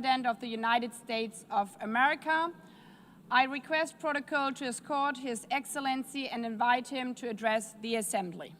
President of the United States of America. I request protocol to escort His Excellency and invite him to address the Assembly.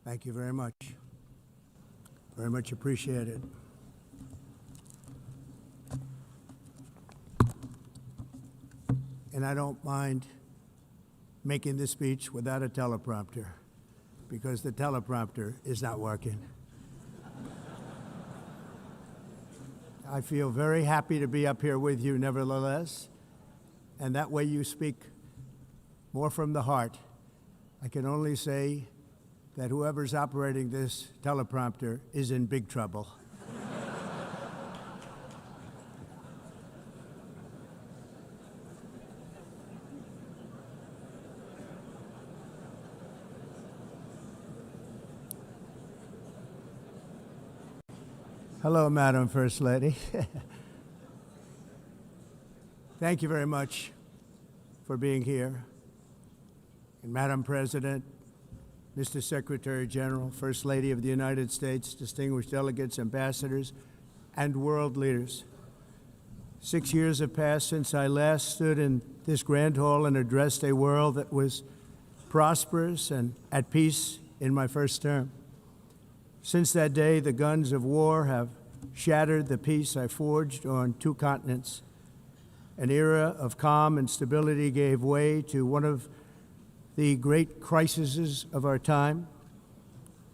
Thank you very much. Very much appreciated. And I don't mind making this speech without a teleprompter, because the teleprompter is not working. I feel very happy to be up here with you nevertheless, and that way you speak more from the heart. I can only say that whoever's operating this teleprompter is in big trouble. Hello, Madam First Lady. Thank you very much for being here. And Madam President, Mr. Secretary General, First Lady of the United States, distinguished delegates, ambassadors, and world leaders. 6 years have passed since I last stood in this grand hall and addressed a world that was prosperous and at peace in my first term. Since that day, the guns of war have shattered the peace I forged on 2 continents. An era of calm and stability gave way to one of the great crises of our time.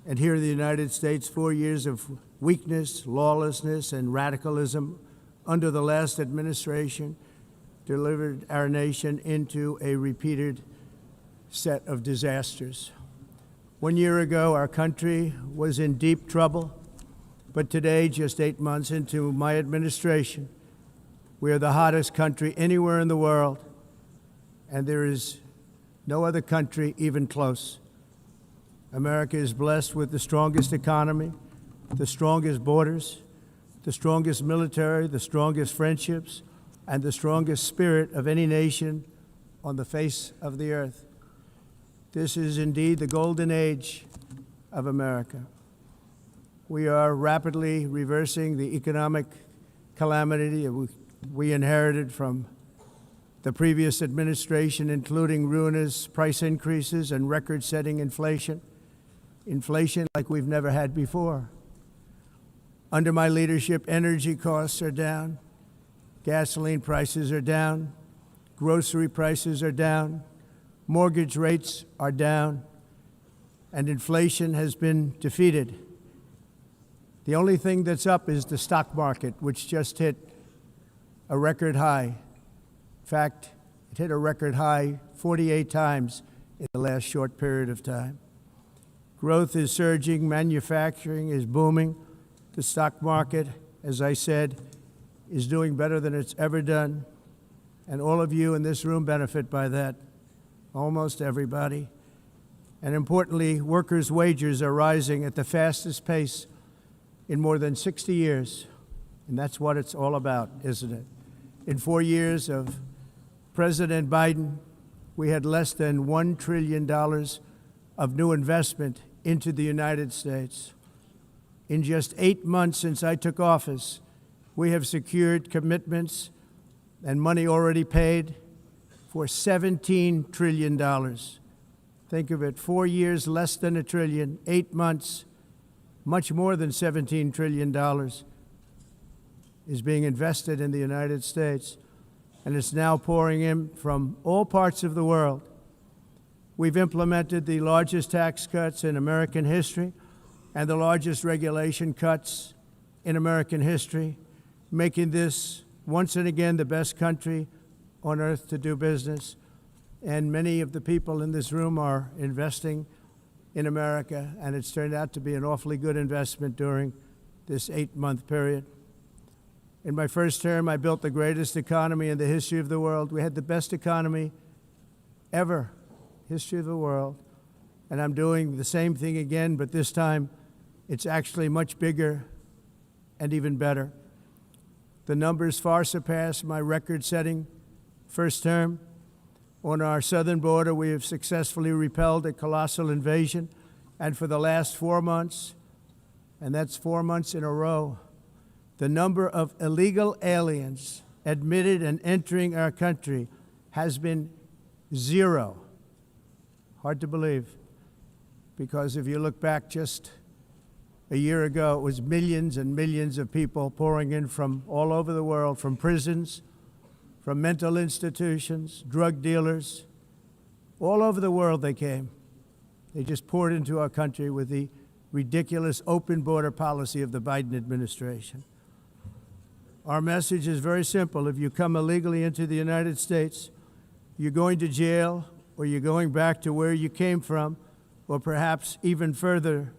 And here in the United States, 4 years of weakness, lawlessness, and radicalism under the last administration delivered our nation into a repeated set of disasters. 1 year ago, our country was in deep trouble, but today, just 8 months into my administration, we are the hottest country anywhere in the world, and there is no other country even close. America is blessed with the strongest economy, the strongest borders, the strongest military, the strongest friendships, and the strongest spirit of any nation on the face of the earth. This is indeed the golden age of America. We are rapidly reversing the economic calamity we inherited from the previous administration, including ruinous price increases and record-setting inflation like we've never had before. Under my leadership, energy costs are down, gasoline prices are down, grocery prices are down, mortgage rates are down, and inflation has been defeated. The only thing that's up is the stock market, which just hit a record high. In fact, it hit a record high 48 times in the last short period of time. Growth is surging, manufacturing is booming. The stock market, as I said, is doing better than it's ever done. And all of you in this room benefit by that, almost everybody. And importantly, workers' wages are rising at the fastest pace in more than 60 years. And that's what it's all about, isn't it? In 4 years of President Biden, we had less than $1 trillion of new investment into the United States. In just 8 months since I took office, we have secured commitments and money already paid for $17 trillion. Think of it, 4 years, less than $1 trillion, 8 months, much more than $17 trillion is being invested in the United States. And it's now pouring in from all parts of the world. We've implemented the largest tax cuts in American history and the largest regulation cuts in American history, making this once and again the best country on earth to do business. And many of the people in this room are investing in America, and it's turned out to be an awfully good investment during this 8-month period. In my first term, I built the greatest economy in the history of the world. We had the best economy ever, history of the world. And I'm doing the same thing again, but this time it's actually much bigger and even better. The numbers far surpass my record-setting first term. On our southern border, we have successfully repelled a colossal invasion, and for the last 4 months, and that's 4 months in a row, the number of illegal aliens admitted and entering our country has been 0. Hard to believe, because if you look back just a year ago, it was millions and millions of people pouring in from all over the world, from prisons, from mental institutions, drug dealers. All over the world they came. They just poured into our country with the ridiculous open border policy of the Biden administration. Our message is very simple. If you come illegally into the United States, you're going to jail, or you're going back to where you came from, or perhaps even further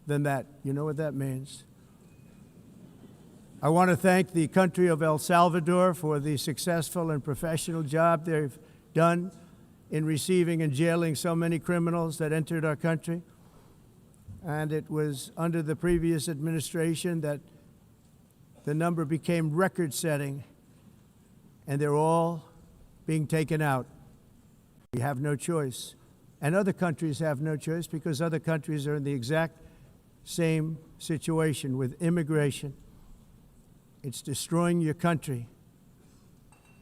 than that. You know what that means. I want to thank the country of El Salvador for the successful and professional job they've done in receiving and jailing so many criminals that entered our country. And it was under the previous administration that the number became record-setting, and they're all being taken out. We have no choice. And other countries have no choice, because other countries are in the exact same situation with immigration. It's destroying your country,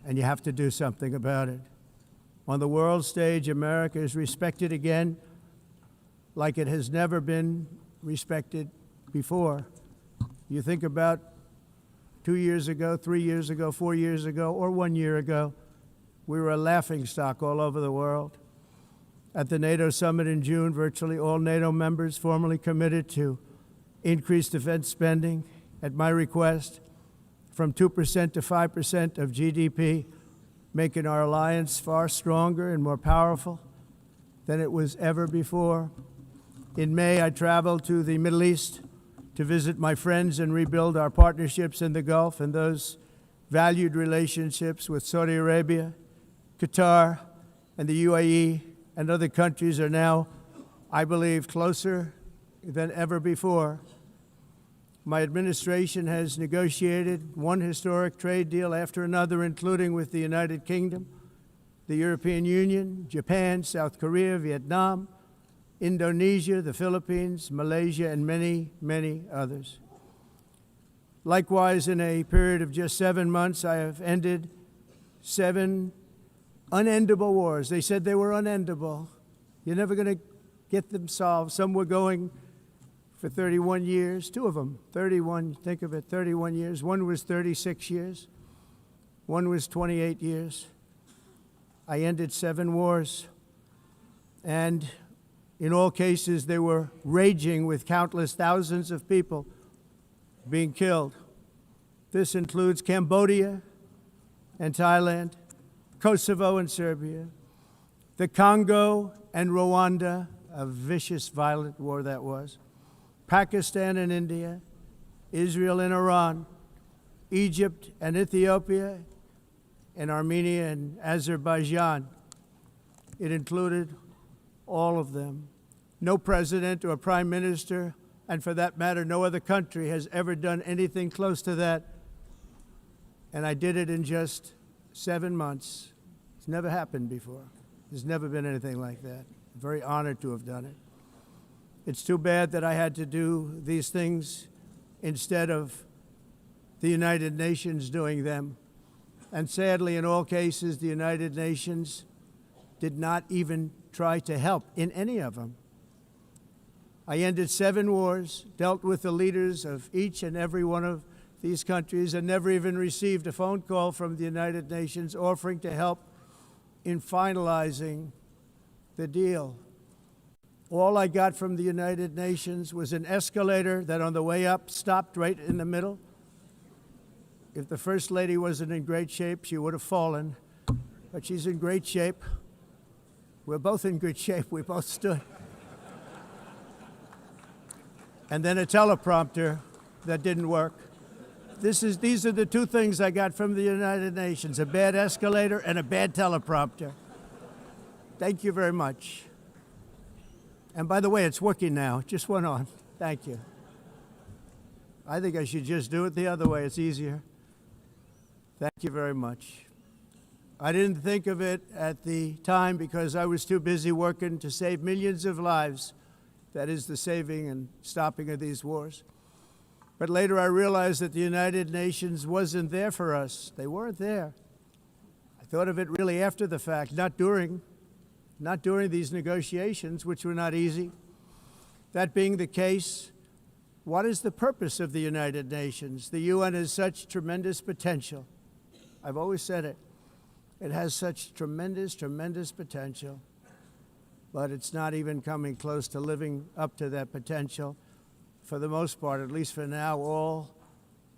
and you have to do something about it. On the world stage, America is respected again like it has never been respected before. You think about 2 years ago, 3 years ago, 4 years ago, or 1 year ago, we were a laughingstock all over the world. At the NATO summit in June, virtually all NATO members formally committed to increase defense spending at my request from 2% to 5% of GDP, making our alliance far stronger and more powerful than it was ever before. In May, I traveled to the Middle East to visit my friends and rebuild our partnerships in the Gulf and those valued relationships with Saudi Arabia, Qatar, and the UAE, and other countries are now, I believe, closer than ever before. My administration has negotiated one historic trade deal after another, including with the United Kingdom, the European Union, Japan, South Korea, Vietnam, Indonesia, the Philippines, Malaysia, and many, many others. Likewise, in a period of just 7 months, I have ended 7 unendable wars. They said they were unendable. You're never going to get them solved. Some were going for 31 years, 2 of them, 31, think of it, 31 years. One was 36 years. One was 28 years. I ended 7 wars. And in all cases, they were raging with countless thousands of people being killed. This includes Cambodia and Thailand, Kosovo and Serbia, the Congo and Rwanda, a vicious, violent war that was, Pakistan and India, Israel and Iran, Egypt and Ethiopia, and Armenia and Azerbaijan. It included all of them. No president or prime minister, and for that matter, no other country has ever done anything close to that. And I did it in just 7 months. It's never happened before. There's never been anything like that. I'm very honored to have done it. It's too bad that I had to do these things instead of the United Nations doing them. And sadly, in all cases, the United Nations did not even try to help in any of them. I ended 7 wars, dealt with the leaders of each and every one of these countries, and never even received a phone call from the United Nations offering to help in finalizing the deal. All I got from the United Nations was an escalator that on the way up stopped right in the middle. If the First Lady wasn't in great shape, she would have fallen, but she's in great shape. We're both in good shape. We both stood. And then a teleprompter that didn't work. These are the 2 things I got from the United Nations, a bad escalator and a bad teleprompter. Thank you very much. And by the way, it's working now. Just went on. Thank you. I think I should just do it the other way. It's easier. Thank you very much. I didn't think of it at the time because I was too busy working to save millions of lives. That is the saving and stopping of these wars. But later I realized that the United Nations wasn't there for us. They weren't there. I thought of it really after the fact, not during these negotiations, which were not easy. That being the case, what is the purpose of the United Nations? The UN has such tremendous potential. I've always said it. It has such tremendous, tremendous potential, but it's not even coming close to living up to that potential. For the most part, at least for now, all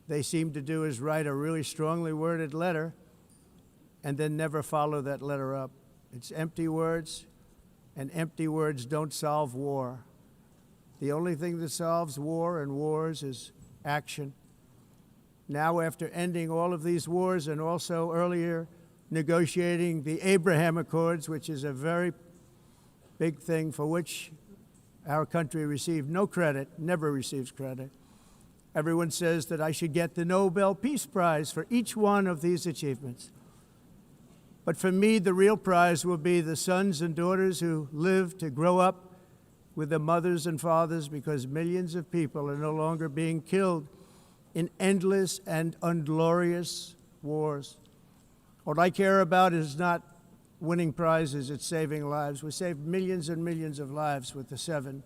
they seem to do is write a really strongly worded letter and then never follow that letter up. It's empty words, and empty words don't solve war. The only thing that solves war and wars is action. Now, after ending all of these wars and also earlier negotiating the Abraham Accords, which is a very big thing for which our country received no credit, never receives credit. Everyone says that I should get the Nobel Peace Prize for each one of these achievements. But for me, the real prize will be the sons and daughters who live to grow up with their mothers and fathers, because millions of people are no longer being killed in endless and unglorious wars. What I care about is not winning prizes, it's saving lives. We saved millions and millions of lives with the 7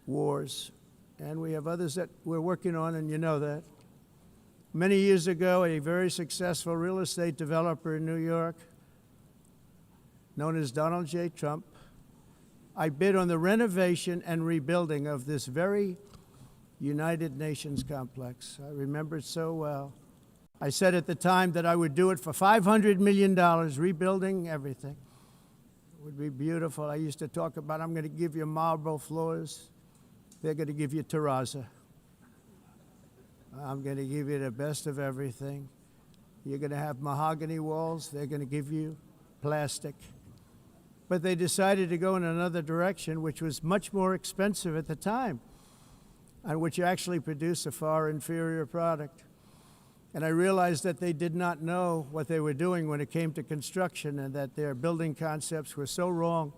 wars. And we have others that we're working on, and you know that. Many years ago, a very successful real estate developer in New York, known as Donald J. Trump, I bid on the renovation and rebuilding of this very United Nations complex. I remember it so well. I said at the time that I would do it for $500 million, rebuilding everything. It would be beautiful. I used to talk about, I'm going to give you marble floors. They're going to give you terrazzo. I'm going to give you the best of everything. You're going to have mahogany walls. They're going to give you plastic. But they decided to go in another direction, which was much more expensive at the time, and which actually produced a far inferior product. And I realized that they did not know what they were doing when it came to construction, and that their building concepts were so wrong,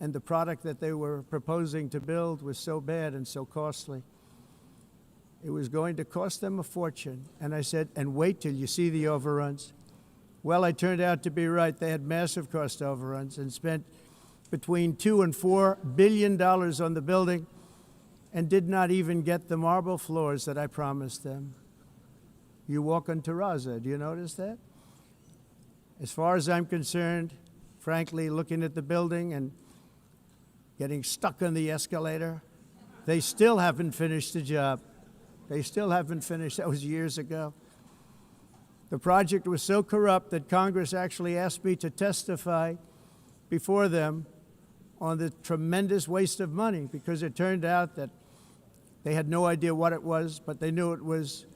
and the product that they were proposing to build was so bad and so costly. It was going to cost them a fortune. And I said, and wait till you see the overruns. Well, I turned out to be right. They had massive cost overruns and spent between $2 and $4 billion on the building and did not even get the marble floors that I promised them. You walk on terrazzo. Do you notice that? As far as I'm concerned, frankly, looking at the building and getting stuck on the escalator, they still haven't finished the job. They still haven't finished. That was years ago. The project was so corrupt that Congress actually asked me to testify before them on the tremendous waste of money, because it turned out that they had no idea what it was, but they knew it was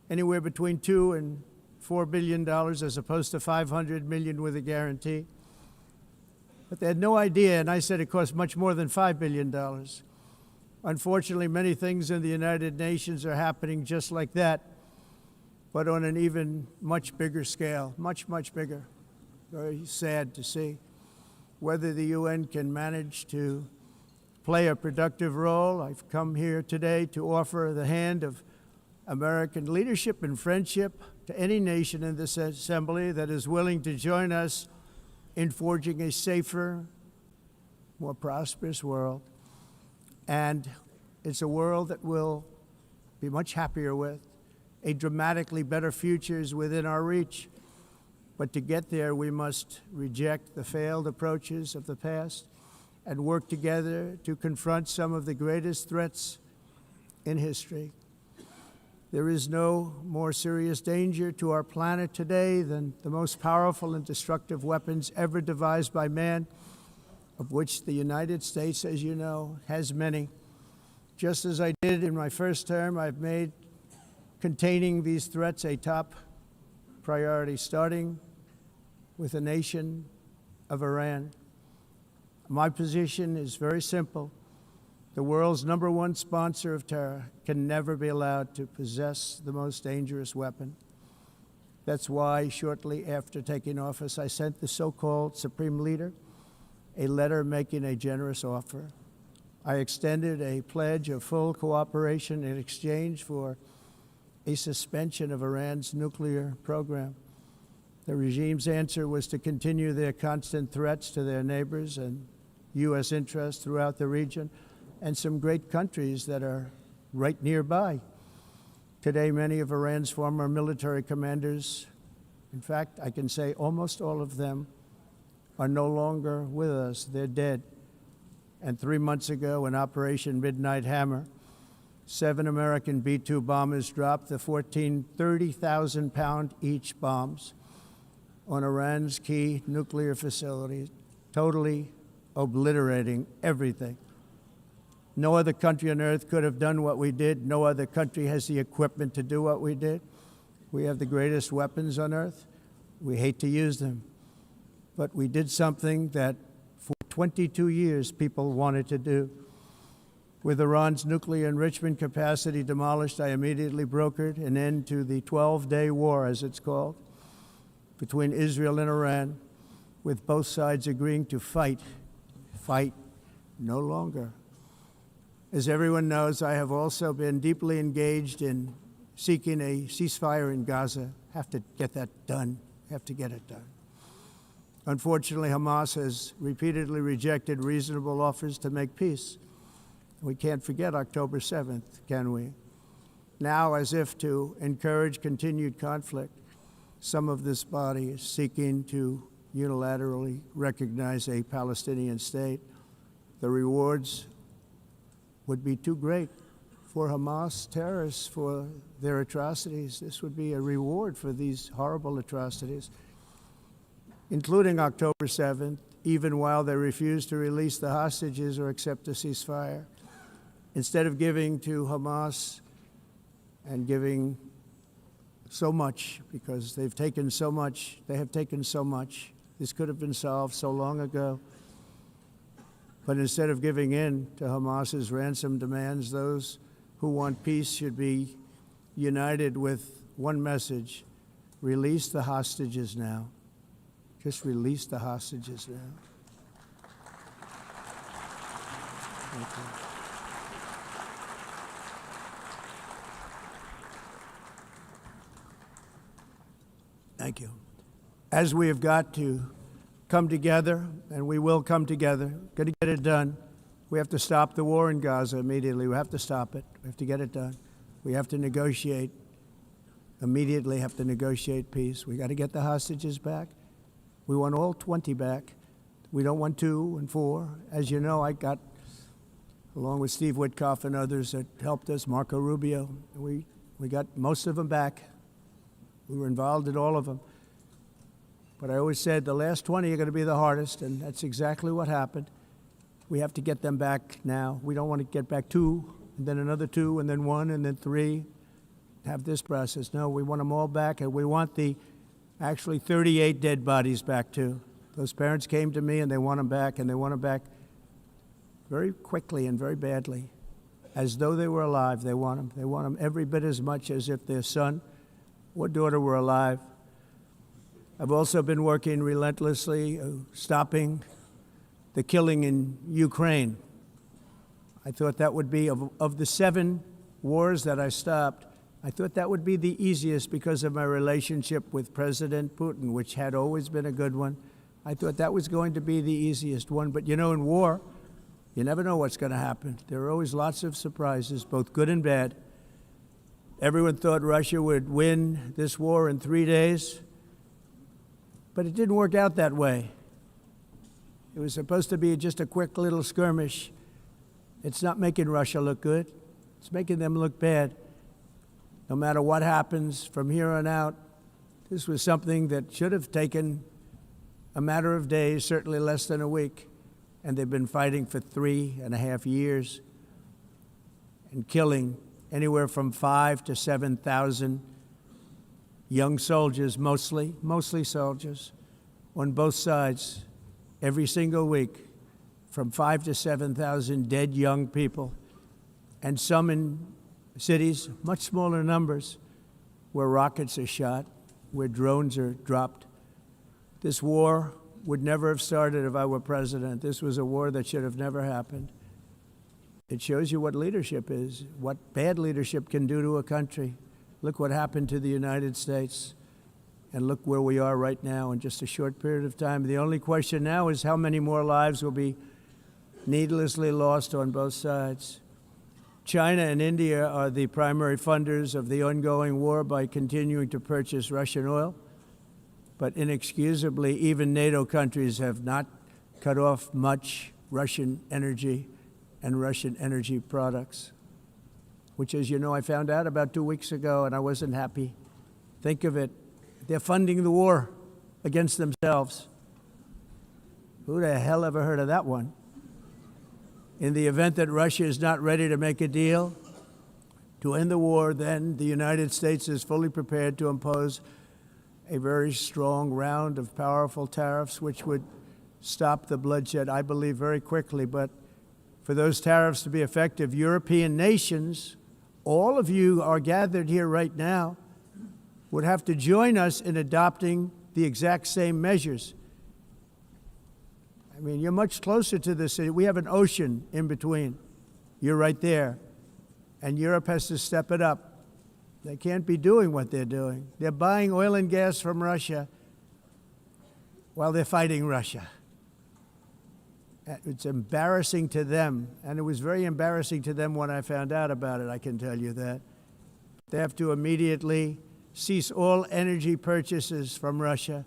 anywhere between $2 and $4 billion as opposed to $500 million with a guarantee. But they had no idea, and I said it cost much more than $5 billion. Unfortunately, many things in the United Nations are happening just like that, but on an even much bigger scale, much, much bigger. Very sad to see. Whether the UN can manage to play a productive role, I've come here today to offer the hand of American leadership and friendship to any nation in this assembly that is willing to join us in forging a safer, more prosperous world. And it's a world that we'll be much happier with. A dramatically better future is within our reach. But to get there, we must reject the failed approaches of the past and work together to confront some of the greatest threats in history. There is no more serious danger to our planet today than the most powerful and destructive weapons ever devised by man, of which the United States, as you know, has many. Just as I did in my first term, I've made containing these threats a top priority, starting with the nation of Iran. My position is very simple. The world's #1 sponsor of terror can never be allowed to possess the most dangerous weapon. That's why shortly after taking office, I sent the so-called Supreme Leader a letter making a generous offer. I extended a pledge of full cooperation in exchange for a suspension of Iran's nuclear program. The regime's answer was to continue their constant threats to their neighbors and U.S. interests throughout the region and some great countries that are right nearby. Today, many of Iran's former military commanders, in fact, I can say almost all of them, are no longer with us. They're dead. And 3 months ago, in Operation Midnight Hammer, 7 American B-2 bombers dropped the 14 30,000-pound each bombs on Iran's key nuclear facilities, totally obliterating everything. No other country on earth could have done what we did. No other country has the equipment to do what we did. We have the greatest weapons on earth. We hate to use them. But we did something that for 22 years people wanted to do. With Iran's nuclear enrichment capacity demolished, I immediately brokered an end to the 12-day war, as it's called, between Israel and Iran, with both sides agreeing to fight no longer. As everyone knows, I have also been deeply engaged in seeking a ceasefire in Gaza. Have to get that done. Have to get it done. Unfortunately, Hamas has repeatedly rejected reasonable offers to make peace. We can't forget October 7th, can we? Now, as if to encourage continued conflict, some of this body is seeking to unilaterally recognize a Palestinian state. The rewards would be too great for Hamas terrorists for their atrocities. This would be a reward for these horrible atrocities, including October 7th, even while they refuse to release the hostages or accept a ceasefire. Instead of giving to Hamas and giving so much, because they've taken so much, this could have been solved so long ago. But instead of giving in to Hamas's ransom demands, those who want peace should be united with one message: release the hostages now. Just release the hostages now. Thank you. Thank you. As we have got to come together, and we will come together, got to get it done. We have to stop the war in Gaza immediately. We have to stop it. We have to get it done. We have to negotiate, immediately have to negotiate peace. We got to get the hostages back. We want all 20 back. We don't want 2 and 4. As you know, I got, along with Steve Witkoff and others that helped us, Marco Rubio, we got most of them back. We were involved in all of them. But I always said the last 20 are going to be the hardest, and that's exactly what happened. We have to get them back now. We don't want to get back 2, and then another 2, and then 1, and then 3, have this process. No, we want them all back, and we want the actually 38 dead bodies back too. Those parents came to me, and they want them back, and they want them back very quickly and very badly, as though they were alive. They want them. They want them every bit as much as if their son or daughter were alive. I've also been working relentlessly, stopping the killing in Ukraine. I thought that would be, of the 7 wars that I stopped, I thought that would be the easiest because of my relationship with President Putin, which had always been a good one. I thought that was going to be the easiest one. But you know, in war, you never know what's going to happen. There are always lots of surprises, both good and bad. Everyone thought Russia would win this war in 3 days, but it didn't work out that way. It was supposed to be just a quick little skirmish. It's not making Russia look good. It's making them look bad. No matter what happens from here on out, this was something that should have taken a matter of days, certainly less than a week. And they've been fighting for 3.5 years and killing anywhere from 5,000 to 7,000 young soldiers, mostly soldiers, on both sides, every single week. from 5,000 to 7,000 dead young people, and some in cities, much smaller numbers, where rockets are shot, where drones are dropped. This war would never have started if I were president. This was a war that should have never happened. It shows you what leadership is, what bad leadership can do to a country. Look what happened to the United States, and look where we are right now in just a short period of time. The only question now is how many more lives will be needlessly lost on both sides. China and India are the primary funders of the ongoing war by continuing to purchase Russian oil. But inexcusably, even NATO countries have not cut off much Russian energy and Russian energy products, which, as you know, I found out about 2 weeks ago, and I wasn't happy. Think of it. They're funding the war against themselves. Who the hell ever heard of that one? In the event that Russia is not ready to make a deal to end the war, then the United States is fully prepared to impose a very strong round of powerful tariffs, which would stop the bloodshed, I believe, very quickly. But for those tariffs to be effective, European nations, all of you are gathered here right now, would have to join us in adopting the exact same measures. I mean, you're much closer to this. We have an ocean in between. You're right there. And Europe has to step it up. They can't be doing what they're doing. They're buying oil and gas from Russia while they're fighting Russia. It's embarrassing to them, and it was very embarrassing to them when I found out about it, I can tell you that. They have to immediately cease all energy purchases from Russia.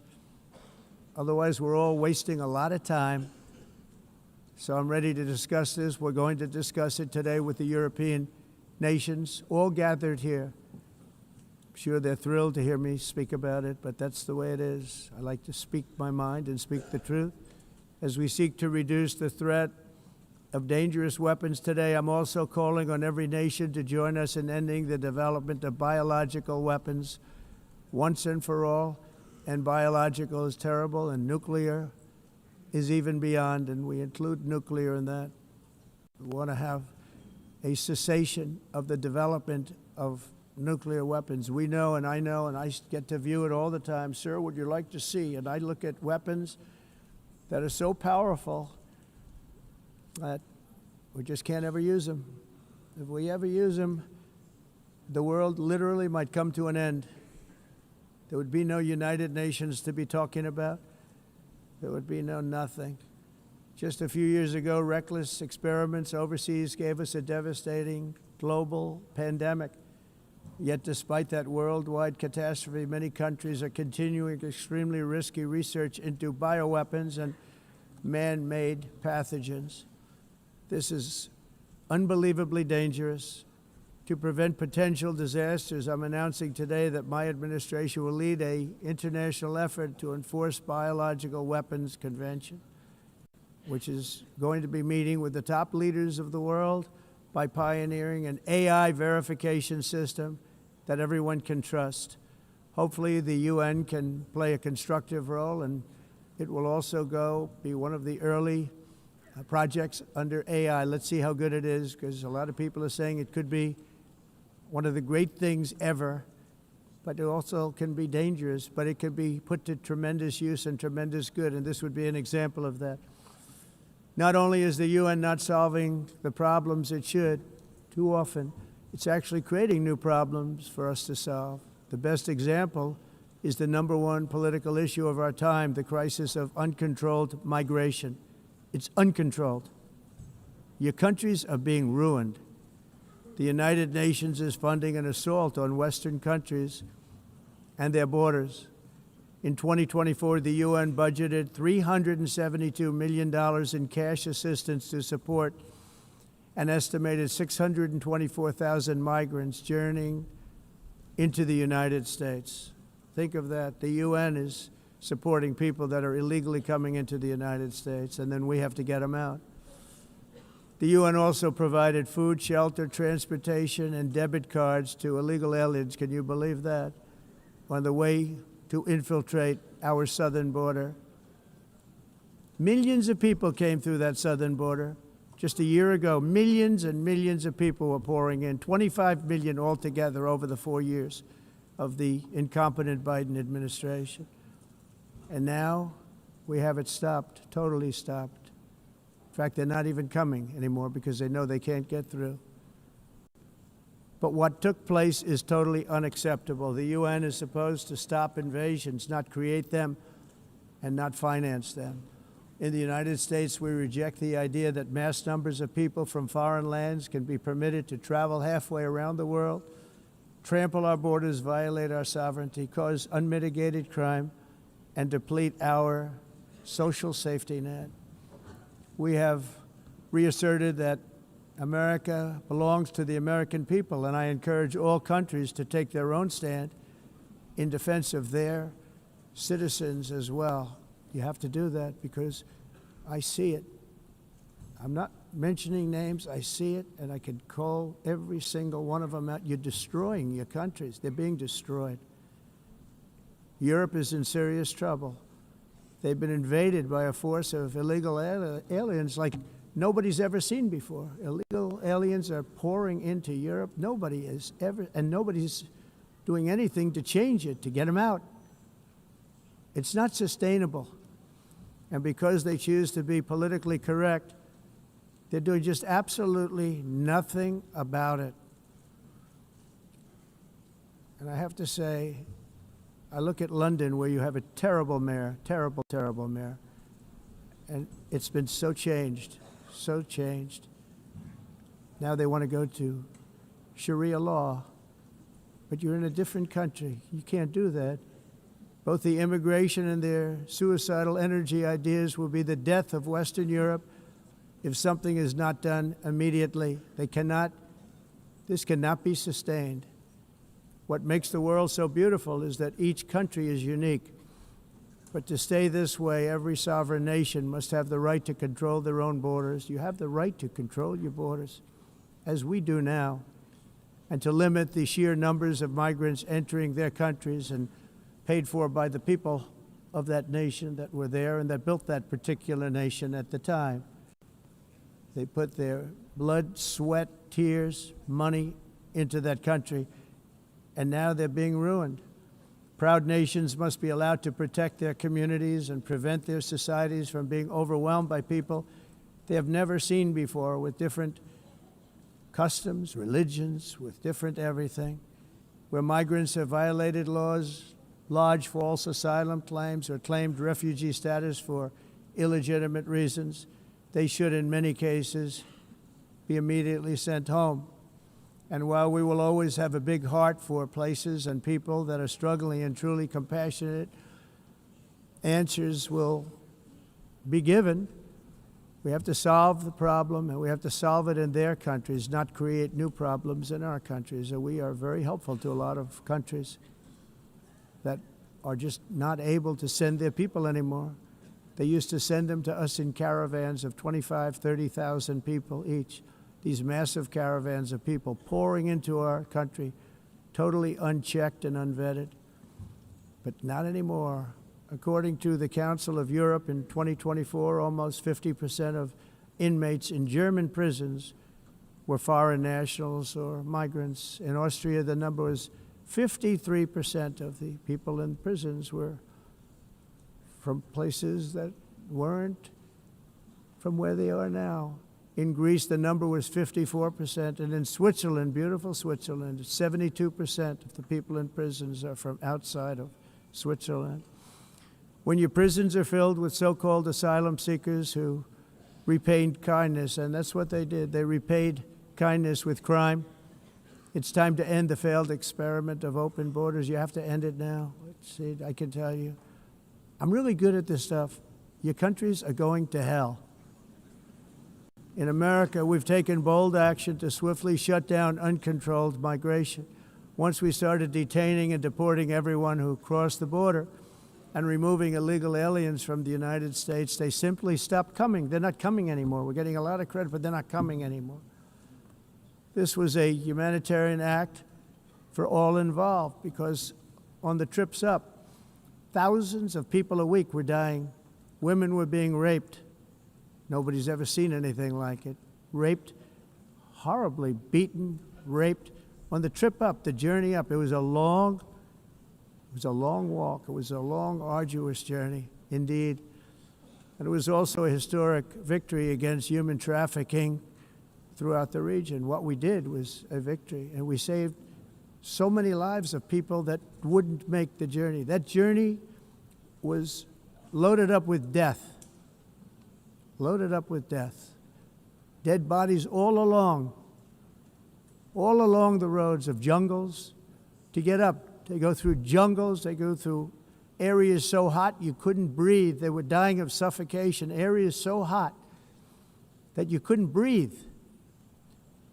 Otherwise, we're all wasting a lot of time. So I'm ready to discuss this. We're going to discuss it today with the European nations, all gathered here. I'm sure they're thrilled to hear me speak about it, but that's the way it is. I like to speak my mind and speak the truth. As we seek to reduce the threat of dangerous weapons today, I'm also calling on every nation to join us in ending the development of biological weapons once and for all. And biological is terrible, and nuclear is even beyond, and we include nuclear in that. We want to have a cessation of the development of nuclear weapons. We know, and I get to view it all the time. Sir, would you like to see? And I look at weapons that are so powerful that we just can't ever use them. If we ever use them, the world literally might come to an end. There would be no United Nations to be talking about. There would be no nothing. Just a few years ago, reckless experiments overseas gave us a devastating global pandemic. Yet despite that worldwide catastrophe, many countries are continuing extremely risky research into bioweapons and man-made pathogens. This is unbelievably dangerous. To prevent potential disasters, I'm announcing today that my administration will lead an international effort to enforce Biological Weapons Convention, which is going to be meeting with the top leaders of the world by pioneering an AI verification system that everyone can trust. Hopefully the UN can play a constructive role, and it will also be one of the early projects under AI. Let's see how good it is, because a lot of people are saying it could be one of the great things ever, but it also can be dangerous, but it can be put to tremendous use and tremendous good, and this would be an example of that. Not only is the UN not solving the problems it should, too often, it's actually creating new problems for us to solve. The best example is the #1 political issue of our time, the crisis of uncontrolled migration. It's uncontrolled. Your countries are being ruined. The United Nations is funding an assault on Western countries and their borders. In 2024, the UN budgeted $372 million in cash assistance to support an estimated 624,000 migrants journeying into the United States. Think of that. The UN is supporting people that are illegally coming into the United States, and then we have to get them out. The UN also provided food, shelter, transportation, and debit cards to illegal aliens. Can you believe that? On the way to infiltrate our southern border. Millions of people came through that southern border. Just a year ago, millions and millions of people were pouring in, 25 million altogether over the 4 years of the incompetent Biden administration. And now we have it stopped, totally stopped. In fact, they're not even coming anymore because they know they can't get through. But what took place is totally unacceptable. The UN is supposed to stop invasions, not create them and not finance them. In the United States, we reject the idea that mass numbers of people from foreign lands can be permitted to travel halfway around the world, trample our borders, violate our sovereignty, cause unmitigated crime, and deplete our social safety net. We have reasserted that America belongs to the American people, and I encourage all countries to take their own stand in defense of their citizens as well. You have to do that because I see it. I'm not mentioning names. I see it, and I can call every single one of them out. You're destroying your countries. They're being destroyed. Europe is in serious trouble. They've been invaded by a force of illegal aliens like nobody's ever seen before. Illegal aliens are pouring into Europe. Nobody is ever, and nobody's doing anything to change it, to get them out. It's not sustainable. And because they choose to be politically correct, they're doing just absolutely nothing about it. And I have to say, I look at London where you have a terrible mayor, terrible, terrible mayor. And it's been so changed, so changed. Now they want to go to Sharia law, but you're in a different country. You can't do that. Both the immigration and their suicidal energy ideas will be the death of Western Europe if something is not done immediately. This cannot be sustained. What makes the world so beautiful is that each country is unique. But to stay this way, every sovereign nation must have the right to control their own borders. You have the right to control your borders, as we do now, and to limit the sheer numbers of migrants entering their countries and paid for by the people of that nation that were there and that built that particular nation at the time. They put their blood, sweat, tears, money into that country, and now they're being ruined. Proud nations must be allowed to protect their communities and prevent their societies from being overwhelmed by people they have never seen before, with different customs, religions, with different everything. Where migrants have violated laws, lodged false asylum claims, or claimed refugee status for illegitimate reasons, they should, in many cases, be immediately sent home. And while we will always have a big heart for places and people that are struggling and truly compassionate, answers will be given. We have to solve the problem, and we have to solve it in their countries, not create new problems in our countries. And we are very helpful to a lot of countries that are just not able to send their people anymore. They used to send them to us in caravans of 25,000, 30,000 people each. These massive caravans of people pouring into our country, totally unchecked and unvetted. But not anymore. According to the Council of Europe in 2024, almost 50% of inmates in German prisons were foreign nationals or migrants. In Austria, the number was 53% of the people in prisons were from places that weren't from where they are now. In Greece, the number was 54%, and in Switzerland, beautiful Switzerland, 72% of the people in prisons are from outside of Switzerland. When your prisons are filled with so-called asylum seekers who repaid kindness, and that's what they did, they repaid kindness with crime, it's time to end the failed experiment of open borders. You have to end it now. See, I can tell you. I'm really good at this stuff. Your countries are going to hell. In America, we've taken bold action to swiftly shut down uncontrolled migration. Once we started detaining and deporting everyone who crossed the border and removing illegal aliens from the United States, they simply stopped coming. They're not coming anymore. We're getting a lot of credit, but they're not coming anymore. This was a humanitarian act for all involved, because on the trips up, thousands of people a week were dying Women were being raped. Nobody's ever seen anything like it. Raped, horribly beaten, raped. On the trip up, the journey up, it was a long walk. It was a long, arduous journey, indeed. And it was also a historic victory against human trafficking throughout the region. What we did was a victory, and we saved so many lives of people that wouldn't make the journey. That journey was loaded up with death. Loaded up with death. Dead bodies all along the roads of jungles. To get up, they go through jungles, they go through areas so hot you couldn't breathe. They were dying of suffocation, areas so hot that you couldn't breathe.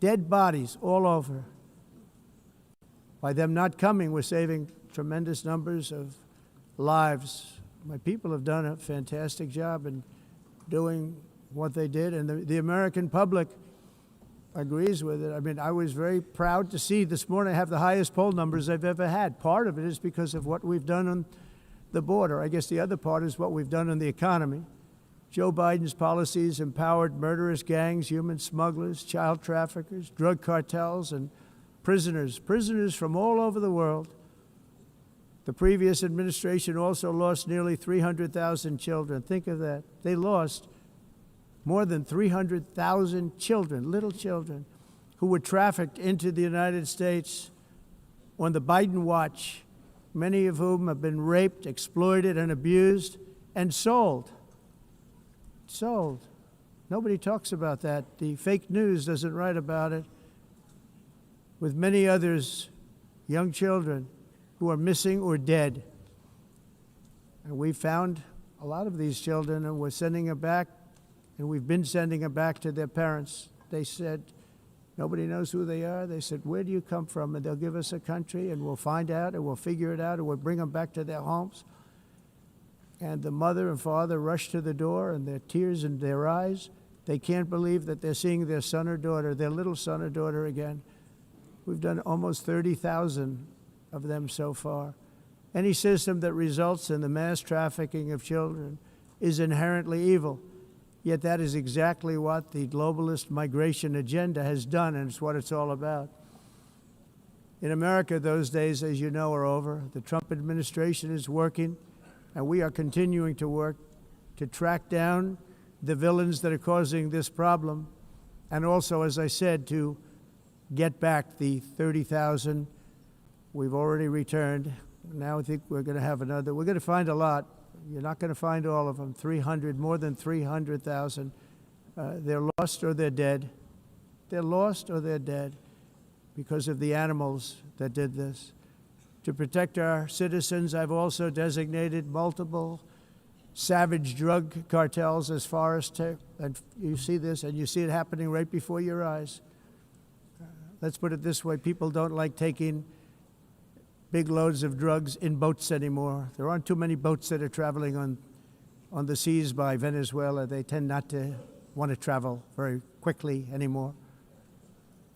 Dead bodies all over. By them not coming, we're saving tremendous numbers of lives. My people have done a fantastic job in doing what they did, and the American public agrees with it. I mean, I was very proud to see this morning I have the highest poll numbers I've ever had. Part of it is because of what we've done on the border. I guess the other part is what we've done on the economy. Joe Biden's policies empowered murderous gangs, human smugglers, child traffickers, drug cartels, and prisoners from all over the world. The previous administration also lost nearly 300,000 children. Think of that. They lost more than 300,000 children, little children, who were trafficked into the United States on the Biden watch, many of whom have been raped, exploited, and abused, and sold. Sold. Nobody talks about that. The fake news doesn't write about it. With many others, young children who are missing or dead. And we found a lot of these children, and we're sending them back, and we've been sending them back to their parents. They said, nobody knows who they are. They said, where do you come from? And they'll give us a country, and we'll find out, and we'll figure it out, and we'll bring them back to their homes. And the mother and father rush to the door, and their tears in their eyes. They can't believe that they're seeing their son or daughter, their little son or daughter again. We've done almost 30,000 of them so far. Any system that results in the mass trafficking of children is inherently evil. Yet that is exactly what the globalist migration agenda has done, and it's what it's all about. In America, those days, as you know, are over. The Trump administration is working, and we are continuing to work to track down the villains that are causing this problem, and also, as I said, to get back the 30,000 we've already returned. Now I think we're going to have another. We're going to find a lot. You're not going to find all of them. 300, more than 300,000. They're lost or they're dead. They're lost or they're dead because of the animals that did this. To protect our citizens, I've also designated multiple savage drug cartels as far as and you see this, and you see it happening right before your eyes. Let's put it this way, people don't like taking big loads of drugs in boats anymore. There aren't too many boats that are traveling on the seas by Venezuela. They tend not to want to travel very quickly anymore.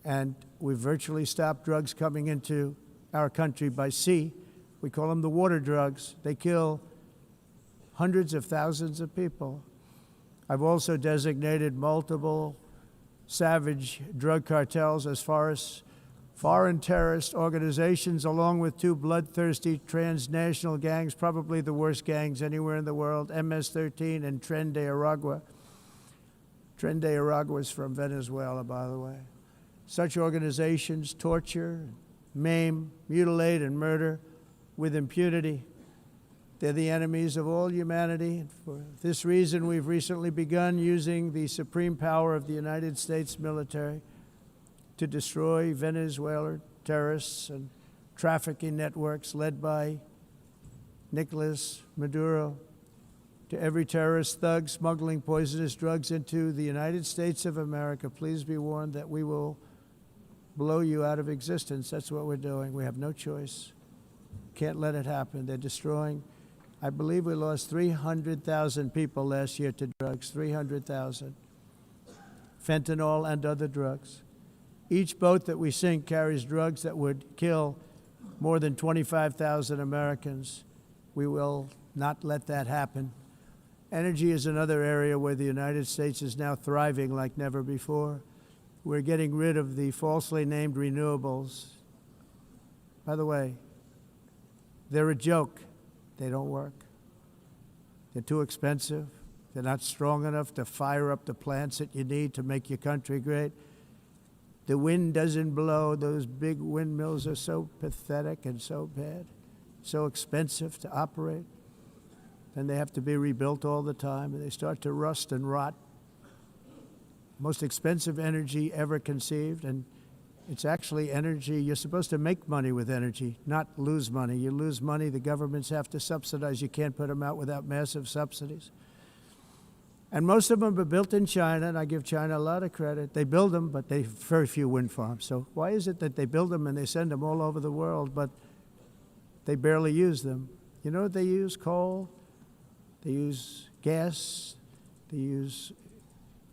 And we've virtually stopped drugs coming into our country by sea. We call them the water drugs. They kill hundreds of thousands of people. I've also designated multiple savage drug cartels as far as foreign terrorist organizations, along with two bloodthirsty transnational gangs, probably the worst gangs anywhere in the world, MS-13 and Tren de Aragua. Tren de Aragua is from Venezuela, by the way. Such organizations torture, maim, mutilate, and murder with impunity. They're the enemies of all humanity. For this reason, we've recently begun using the supreme power of the United States military to destroy Venezuelan terrorists and trafficking networks led by Nicolas Maduro. To every terrorist thug smuggling poisonous drugs into the United States of America, please be warned that we will blow you out of existence. That's what we're doing. We have no choice. Can't let it happen. They're destroying. I believe we lost 300,000 people last year to drugs, 300,000. Fentanyl and other drugs. Each boat that we sink carries drugs that would kill more than 25,000 Americans. We will not let that happen. Energy is another area where the United States is now thriving like never before. We're getting rid of the falsely named renewables. By the way, they're a joke. They don't work. They're too expensive. They're not strong enough to fire up the plants that you need to make your country great. The wind doesn't blow. Those big windmills are so pathetic and so bad, so expensive to operate. And they have to be rebuilt all the time, and they start to rust and rot. Most expensive energy ever conceived, and it's actually energy. You're supposed to make money with energy, not lose money. You lose money, the governments have to subsidize. You can't put them out without massive subsidies. And most of them are built in China, and I give China a lot of credit. They build them, but they have very few wind farms. So why is it that they build them and they send them all over the world, but they barely use them? You know what they use? Coal. They use gas. They use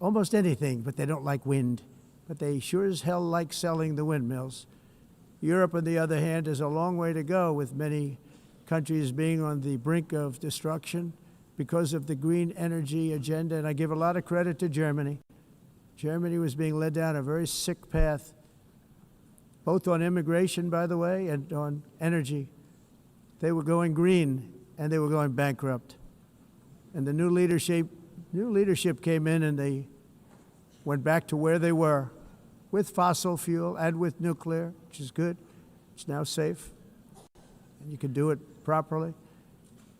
almost anything, but they don't like wind. But they sure as hell like selling the windmills. Europe, on the other hand, has a long way to go, with many countries being on the brink of destruction because of the green energy agenda. And I give a lot of credit to Germany. Germany was being led down a very sick path, both on immigration, by the way, and on energy. They were going green, and they were going bankrupt. And the new leadership came in, and they went back to where they were, with fossil fuel and with nuclear, which is good. It's now safe, and you can do it properly.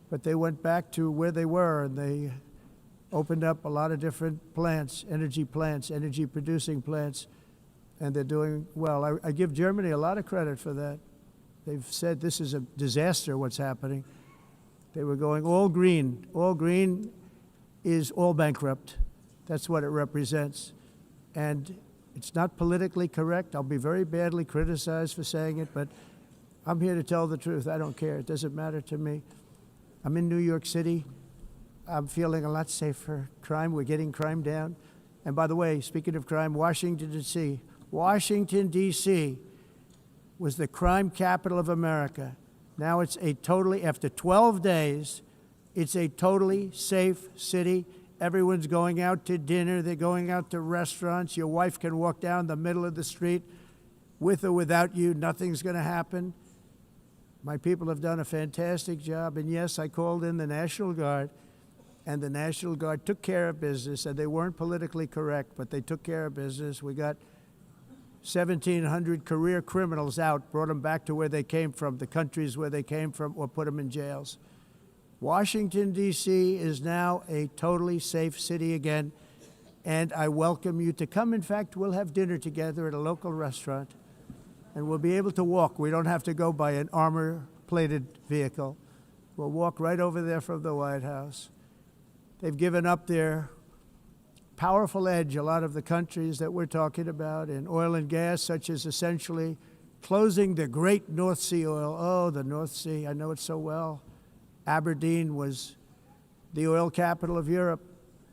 But they went back to where they were, and they opened up a lot of different plants, energy-producing plants, and they're doing well. I give Germany a lot of credit for that. They've said this is a disaster, what's happening. They were going all green. All green is all bankrupt. That's what it represents. And it's not politically correct. I'll be very badly criticized for saying it, but I'm here to tell the truth. I don't care. It doesn't matter to me. I'm in New York City. I'm feeling a lot safer. Crime, we're getting crime down. And by the way, speaking of crime, Washington, D.C. Washington, D.C. was the crime capital of America. Now it's after 12 days, it's a totally safe city. Everyone's going out to dinner. They're going out to restaurants. Your wife can walk down the middle of the street with or without you. Nothing's going to happen. My people have done a fantastic job. And yes, I called in the National Guard, and the National Guard took care of business, and they weren't politically correct, but they took care of business. We got 1,700 career criminals out, brought them back to where they came from, the countries where they came from, or put them in jails. Washington, D.C. is now a totally safe city again, and I welcome you to come. In fact, we'll have dinner together at a local restaurant, and we'll be able to walk. We don't have to go by an armor-plated vehicle. We'll walk right over there from the White House. They've given up their powerful edge, a lot of the countries that we're talking about, in oil and gas, such as essentially closing the great North Sea oil. Oh, the North Sea, I know it so well. Aberdeen was the oil capital of Europe,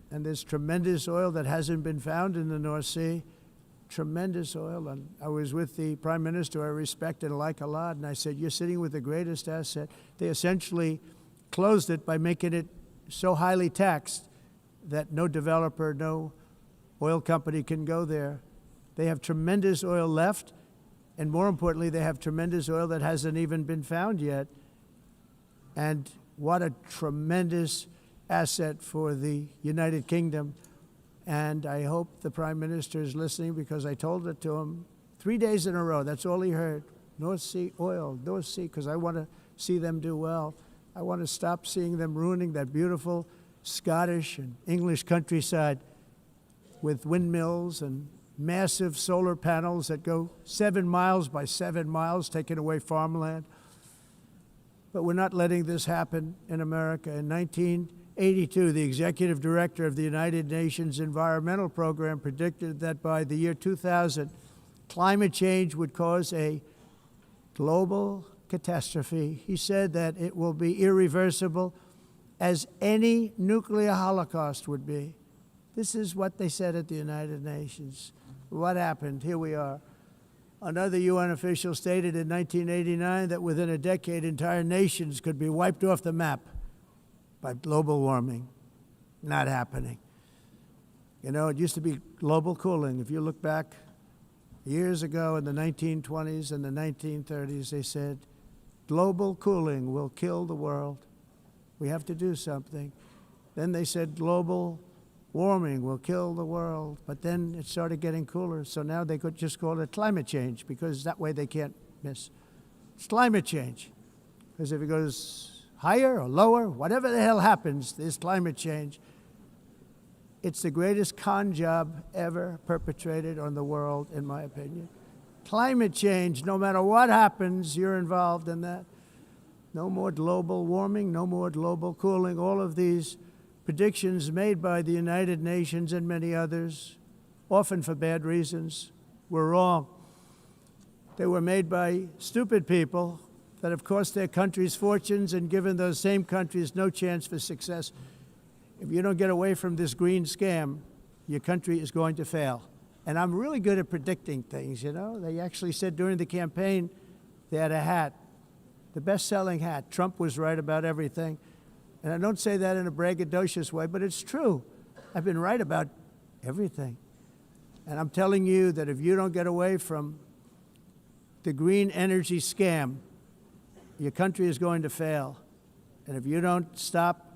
and there's tremendous oil that hasn't been found in the North Sea. Tremendous oil. And I was with the Prime Minister I respect and like a lot, and I said, you're sitting with the greatest asset. They essentially closed it by making it so highly taxed that no developer, no oil company can go there. They have tremendous oil left, and more importantly, they have tremendous oil that hasn't even been found yet. And what a tremendous asset for the United Kingdom. And I hope the Prime Minister is listening, because I told it to him 3 days in a row. That's all he heard. North Sea oil, North Sea, because I want to see them do well. I want to stop seeing them ruining that beautiful Scottish and English countryside with windmills and massive solar panels that go 7 miles by 7 miles, taking away farmland. But we're not letting this happen in America. In 1982, the executive director of the United Nations Environmental Program predicted that by the year 2000, climate change would cause a global catastrophe. He said that it will be irreversible, as any nuclear holocaust would be. This is what they said at the United Nations. What happened? Here we are. Another UN official stated in 1989 that within a decade, entire nations could be wiped off the map by global warming. Not happening. You know, it used to be global cooling. If you look back years ago in the 1920s and the 1930s, they said, global cooling will kill the world. We have to do something. Then they said global warming will kill the world. But then it started getting cooler, so now they could just call it climate change, because that way they can't miss. It's climate change. Because if it goes higher or lower, whatever the hell happens, there's climate change. It's the greatest con job ever perpetrated on the world, in my opinion. Climate change, no matter what happens, you're involved in that. No more global warming, no more global cooling. All of these predictions made by the United Nations and many others, often for bad reasons, were wrong. They were made by stupid people that have cost their countries fortunes and given those same countries no chance for success. If you don't get away from this green scam, your country is going to fail. And I'm really good at predicting things, you know. They actually said during the campaign, they had a hat, the best-selling hat. Trump was right about everything. And I don't say that in a braggadocious way, but it's true. I've been right about everything. And I'm telling you that if you don't get away from the green energy scam, your country is going to fail. And if you don't stop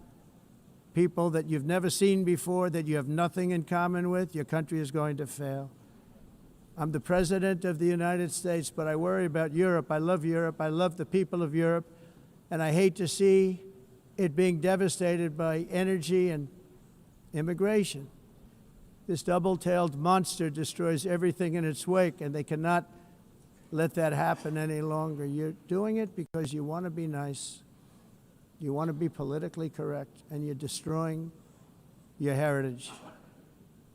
people that you've never seen before, that you have nothing in common with, your country is going to fail. I'm the President of the United States, but I worry about Europe. I love Europe. I love the people of Europe. And I hate to see it being devastated by energy and immigration. This double-tailed monster destroys everything in its wake, and they cannot let that happen any longer. You're doing it because you want to be nice. You want to be politically correct, and you're destroying your heritage.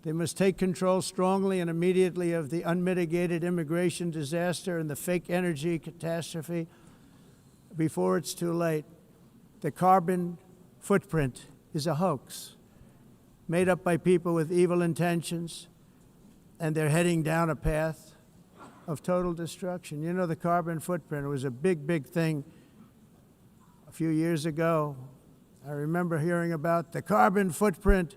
They must take control strongly and immediately of the unmitigated immigration disaster and the fake energy catastrophe before it's too late. The carbon footprint is a hoax made up by people with evil intentions, and they're heading down a path of total destruction. You know, the carbon footprint was a big, big thing a few years ago. I remember hearing about the carbon footprint,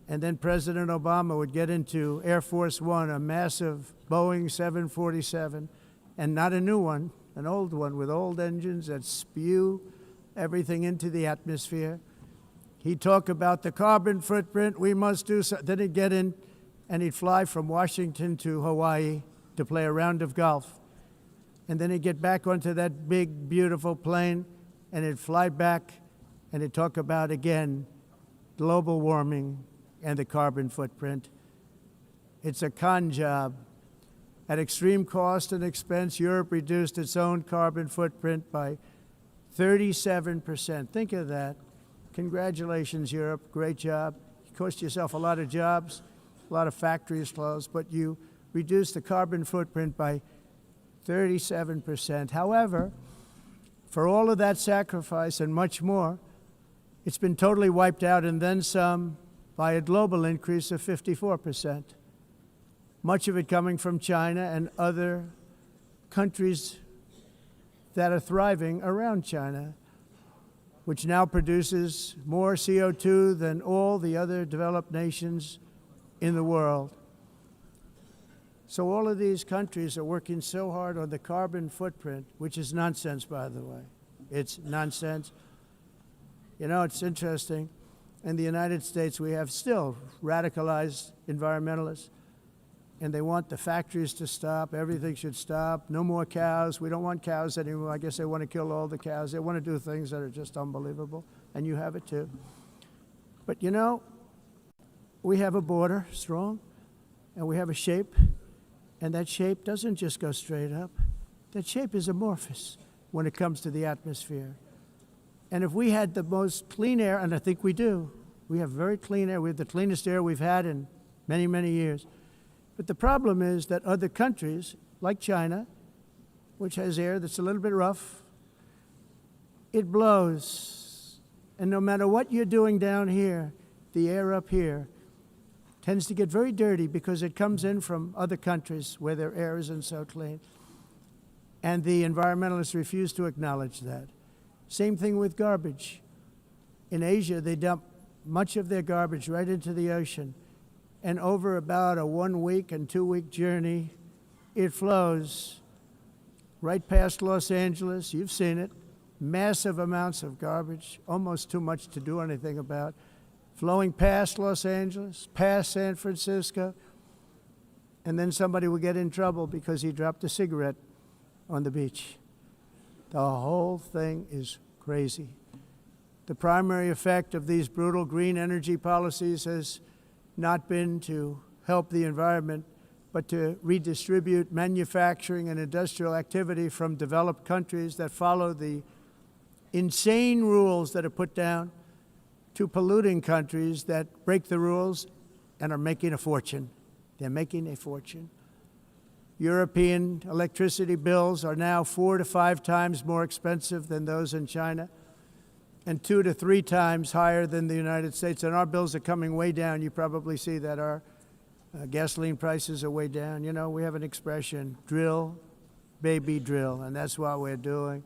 and then President Obama would get into Air Force One, a massive Boeing 747, and not a new one, an old one with old engines that spew everything into the atmosphere. He'd talk about the carbon footprint, we must do so. Then he'd get in and he'd fly from Washington to Hawaii to play a round of golf. And then he'd get back onto that big, beautiful plane and he'd fly back and he'd talk about, again, global warming and the carbon footprint. It's a con job. At extreme cost and expense, Europe reduced its own carbon footprint by 37%. Think of that. Congratulations, Europe. Great job. You cost yourself a lot of jobs, a lot of factories closed, but you reduced the carbon footprint by 37%. However, for all of that sacrifice and much more, it's been totally wiped out and then some by a global increase of 54%. Much of it coming from China and other countries that are thriving around China, which now produces more CO2 than all the other developed nations in the world. So all of these countries are working so hard on the carbon footprint, which is nonsense, by the way. It's nonsense. You know, it's interesting. In the United States, we have still radicalized environmentalists, and they want the factories to stop. Everything should stop. No more cows. We don't want cows anymore. I guess they want to kill all the cows. They want to do things that are just unbelievable, and you have it too. But you know, we have a border, strong, and we have a shape, and that shape doesn't just go straight up. That shape is amorphous when it comes to the atmosphere. And if we had the most clean air, and I think we do, we have very clean air. We have the cleanest air we've had in many, many years. But the problem is that other countries, like China, which has air that's a little bit rough, it blows. And no matter what you're doing down here, the air up here tends to get very dirty because it comes in from other countries where their air isn't so clean. And the environmentalists refuse to acknowledge that. Same thing with garbage. In Asia, they dump much of their garbage right into the ocean. And over about a 1 week and 2 week journey, it flows right past Los Angeles. You've seen it. Massive amounts of garbage, almost too much to do anything about, flowing past Los Angeles, past San Francisco, and then somebody will get in trouble because he dropped a cigarette on the beach. The whole thing is crazy. The primary effect of these brutal green energy policies has not been to help the environment, but to redistribute manufacturing and industrial activity from developed countries that follow the insane rules that are put down to polluting countries that break the rules and are making a fortune. They're making a fortune. European electricity bills are now 4 to 5 times more expensive than those in China, and 2 to 3 times higher than the United States. And our bills are coming way down. You probably see that our gasoline prices are way down. You know, we have an expression, drill, baby, drill, and that's what we're doing.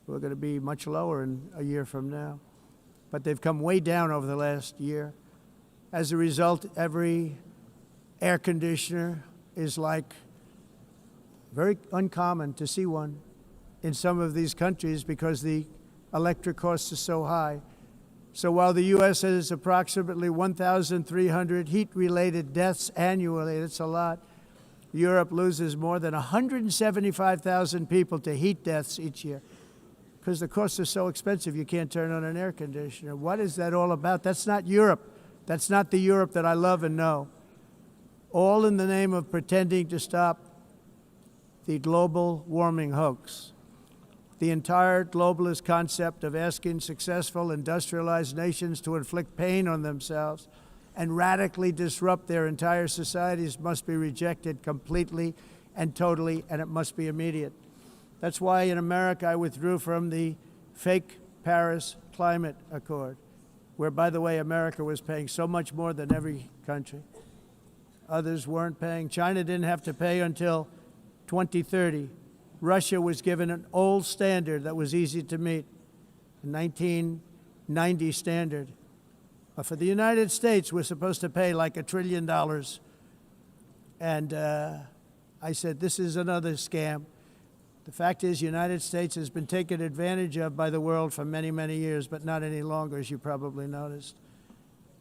We're going to be much lower in a year from now. But they've come way down over the last year. As a result, every air conditioner is like very uncommon to see one in some of these countries because the electric costs are so high. So while the U.S. has approximately 1,300 heat-related deaths annually, that's a lot, Europe loses more than 175,000 people to heat deaths each year because the costs are so expensive you can't turn on an air conditioner. What is that all about? That's not Europe. That's not the Europe that I love and know. All in the name of pretending to stop the global warming hoax. The entire globalist concept of asking successful industrialized nations to inflict pain on themselves and radically disrupt their entire societies must be rejected completely and totally, and it must be immediate. That's why in America I withdrew from the fake Paris Climate Accord, where, by the way, America was paying so much more than every country. Others weren't paying. China didn't have to pay until 2030. Russia was given an old standard that was easy to meet, a 1990 standard. But for the United States, we're supposed to pay like $1 trillion. And I said, this is another scam. The fact is, the United States has been taken advantage of by the world for many, many years, but not any longer, as you probably noticed.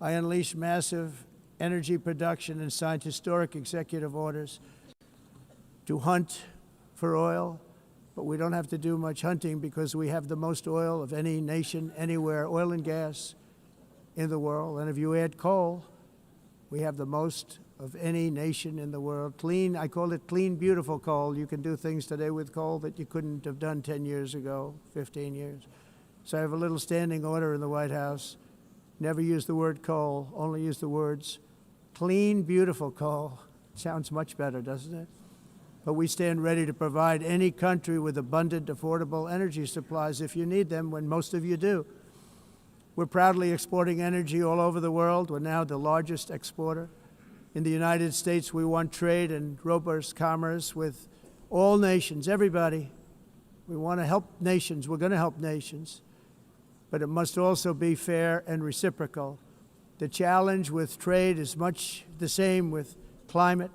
I unleashed massive energy production and signed historic executive orders to hunt for oil, but we don't have to do much hunting because we have the most oil of any nation anywhere, oil and gas in the world. And if you add coal, we have the most of any nation in the world. Clean, I call it clean, beautiful coal. You can do things today with coal that you couldn't have done 10 years ago, 15 years. So I have a little standing order in the White House. Never use the word coal, only use the words clean, beautiful coal. Sounds much better, doesn't it? But we stand ready to provide any country with abundant, affordable energy supplies if you need them, when most of you do. We're proudly exporting energy all over the world. We're now the largest exporter. In the United States, we want trade and robust commerce with all nations, everybody. We want to help nations. We're going to help nations. But it must also be fair and reciprocal. The challenge with trade is much the same with climate.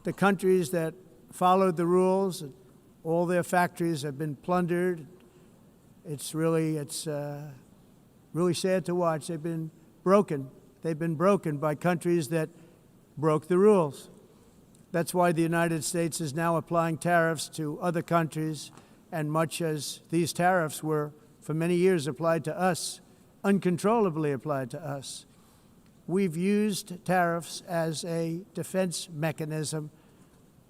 The countries that followed the rules, all their factories have been plundered. It's really sad to watch. They've been broken. They've been broken by countries that broke the rules. That's why the United States is now applying tariffs to other countries, and much as these tariffs were for many years applied to us, uncontrollably applied to us. We've used tariffs as a defense mechanism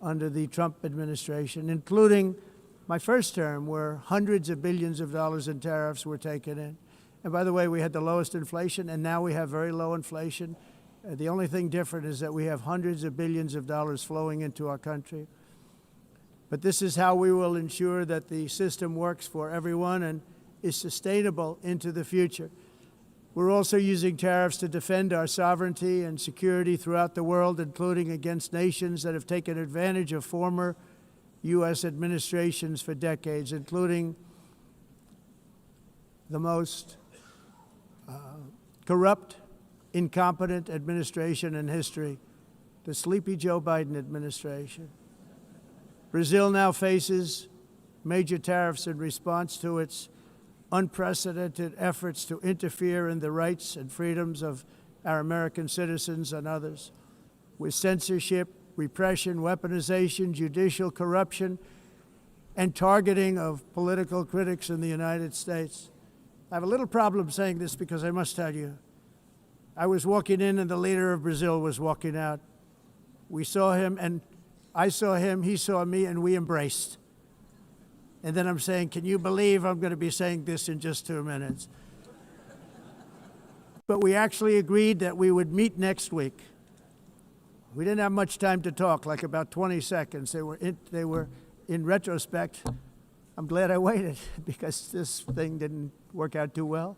under the Trump administration, including my first term, where hundreds of billions of dollars in tariffs were taken in. And by the way, we had the lowest inflation, and now we have very low inflation. The only thing different is that we have hundreds of billions of dollars flowing into our country. But this is how we will ensure that the system works for everyone and is sustainable into the future. We're also using tariffs to defend our sovereignty and security throughout the world, including against nations that have taken advantage of former U.S. administrations for decades, including the most corrupt, incompetent administration in history, the sleepy Joe Biden administration. Brazil now faces major tariffs in response to its unprecedented efforts to interfere in the rights and freedoms of our American citizens and others, with censorship, repression, weaponization, judicial corruption, and targeting of political critics in the United States. I have a little problem saying this because I must tell you, I was walking in and the leader of Brazil was walking out. We saw him and I saw him, he saw me, and we embraced. And then I'm saying, can you believe I'm going to be saying this in just 2 minutes? But we actually agreed that we would meet next week. We didn't have much time to talk, like about 20 seconds. They were in retrospect, I'm glad I waited because this thing didn't work out too well.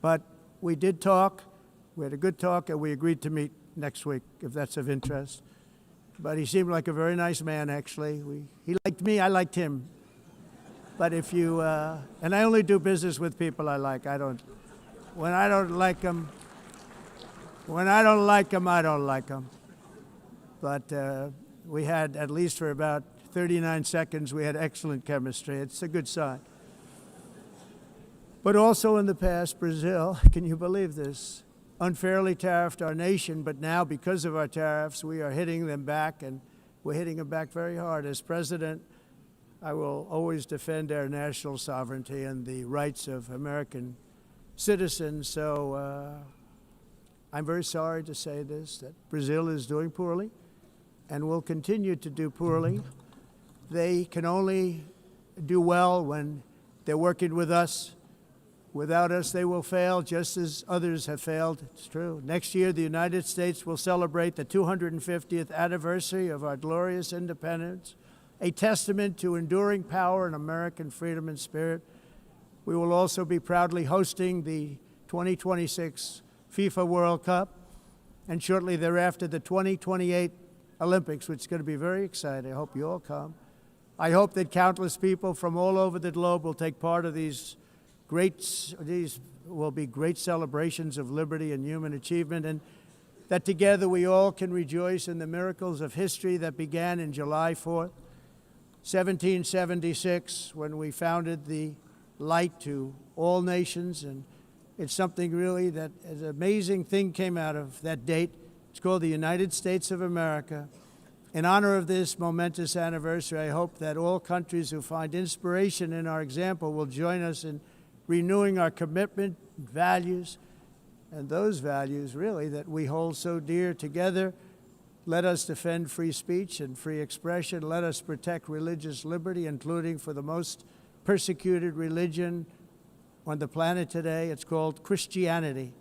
But we did talk, we had a good talk, and we agreed to meet next week, if that's of interest. But he seemed like a very nice man, actually. He liked me, I liked him. But if you, and I only do business with people I like. When I don't like them, I don't like them. But we had, at least for about 39 seconds, we had excellent chemistry. It's a good sign. But also in the past, Brazil, can you believe this, unfairly tariffed our nation, but now because of our tariffs, we are hitting them back, and we're hitting them back very hard. As president, I will always defend our national sovereignty and the rights of American citizens. So I'm very sorry to say this, that Brazil is doing poorly and will continue to do poorly. They can only do well when they're working with us. Without us, they will fail, just as others have failed. It's true. Next year, the United States will celebrate the 250th anniversary of our glorious independence, a testament to enduring power and American freedom and spirit. We will also be proudly hosting the 2026 FIFA World Cup, and shortly thereafter, the 2028 Olympics, which is going to be very exciting. I hope you all come. I hope that countless people from all over the globe will take part of these will be great celebrations of liberty and human achievement, and that together we all can rejoice in the miracles of history that began in July 4th, 1776, when we founded the light to all nations. And it's something really that an amazing thing came out of that date. It's called the United States of America. In honor of this momentous anniversary, I hope that all countries who find inspiration in our example will join us in renewing our commitment, values, and those values really that we hold so dear. Together, let us defend free speech and free expression. Let us protect religious liberty, including for the most persecuted religion on the planet today. It's called Christianity.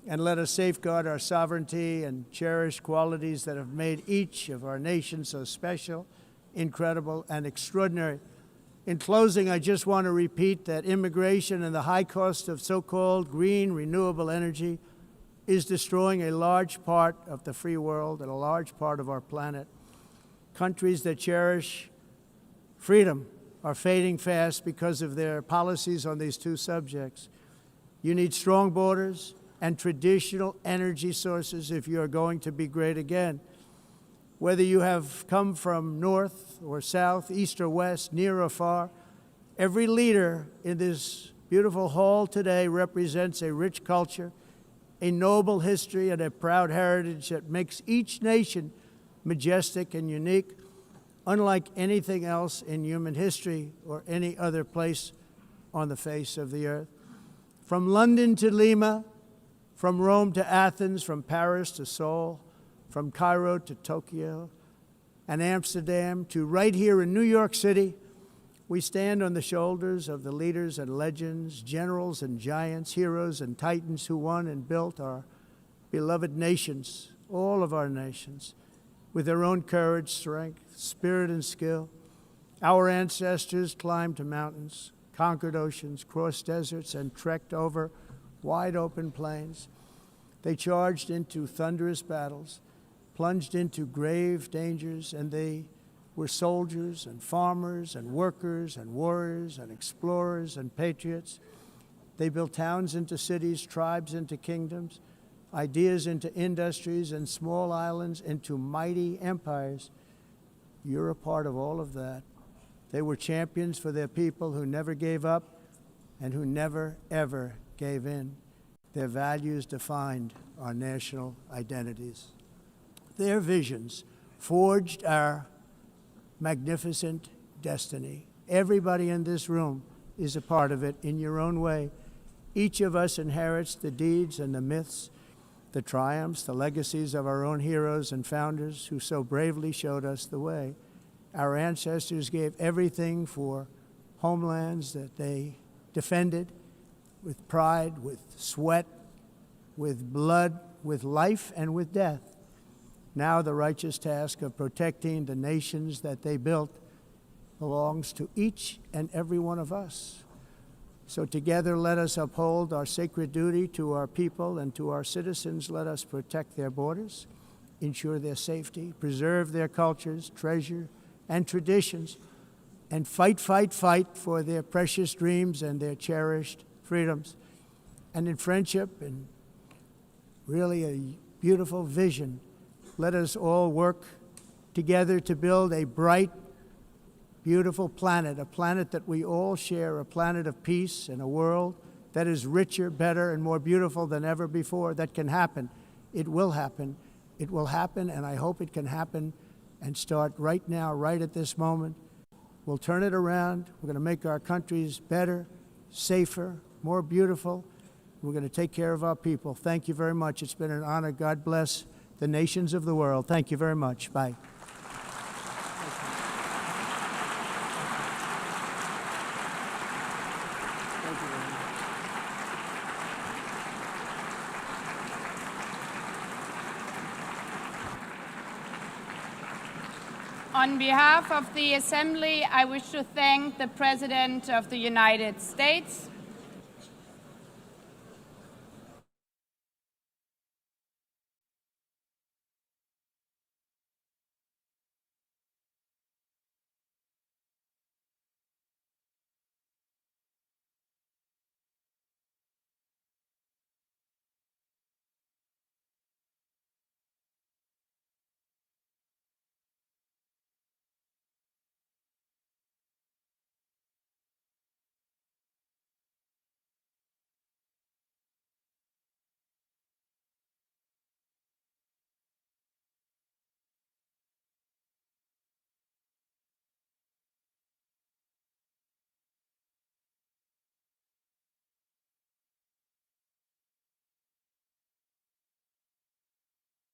And let us safeguard our sovereignty and cherish qualities that have made each of our nations so special, incredible, and extraordinary. In closing, I just want to repeat that immigration and the high cost of so-called green renewable energy is destroying a large part of the free world and a large part of our planet. Countries that cherish freedom are fading fast because of their policies on these two subjects. You need strong borders and traditional energy sources if you are going to be great again. Whether you have come from north or south, east or west, near or far, every leader in this beautiful hall today represents a rich culture, a noble history, and a proud heritage that makes each nation majestic and unique, unlike anything else in human history or any other place on the face of the earth. From London to Lima, from Rome to Athens, from Paris to Seoul, from Cairo to Tokyo and Amsterdam to right here in New York City, we stand on the shoulders of the leaders and legends, generals and giants, heroes and titans who won and built our beloved nations, all of our nations, with their own courage, strength, spirit, and skill. Our ancestors climbed mountains, conquered oceans, crossed deserts, and trekked over wide open plains. They charged into thunderous battles, plunged into grave dangers, and they were soldiers and farmers and workers and warriors and explorers and patriots. They built towns into cities, tribes into kingdoms, ideas into industries, and small islands into mighty empires. You're a part of all of that. They were champions for their people who never gave up and who never, ever gave in. Their values defined our national identities. Their visions forged our magnificent destiny. Everybody in this room is a part of it in your own way. Each of us inherits the deeds and the myths, the triumphs, the legacies of our own heroes and founders who so bravely showed us the way. Our ancestors gave everything for homelands that they defended with pride, with sweat, with blood, with life, and with death. Now the righteous task of protecting the nations that they built belongs to each and every one of us. So together let us uphold our sacred duty to our people and to our citizens. Let us protect their borders, ensure their safety, preserve their cultures, treasure, and traditions, and fight, fight, fight for their precious dreams and their cherished freedoms. And in friendship and really a beautiful vision, let us all work together to build a bright, beautiful planet, a planet that we all share, a planet of peace and a world that is richer, better, and more beautiful than ever before. That can happen. It will happen. It will happen, and I hope it can happen and start right now, right at this moment. We'll turn it around. We're going to make our countries better, safer, more beautiful. We're going to take care of our people. Thank you very much. It's been an honor. God bless the nations of the world. Thank you very much. Bye. On behalf of the Assembly, I wish to thank the President of the United States,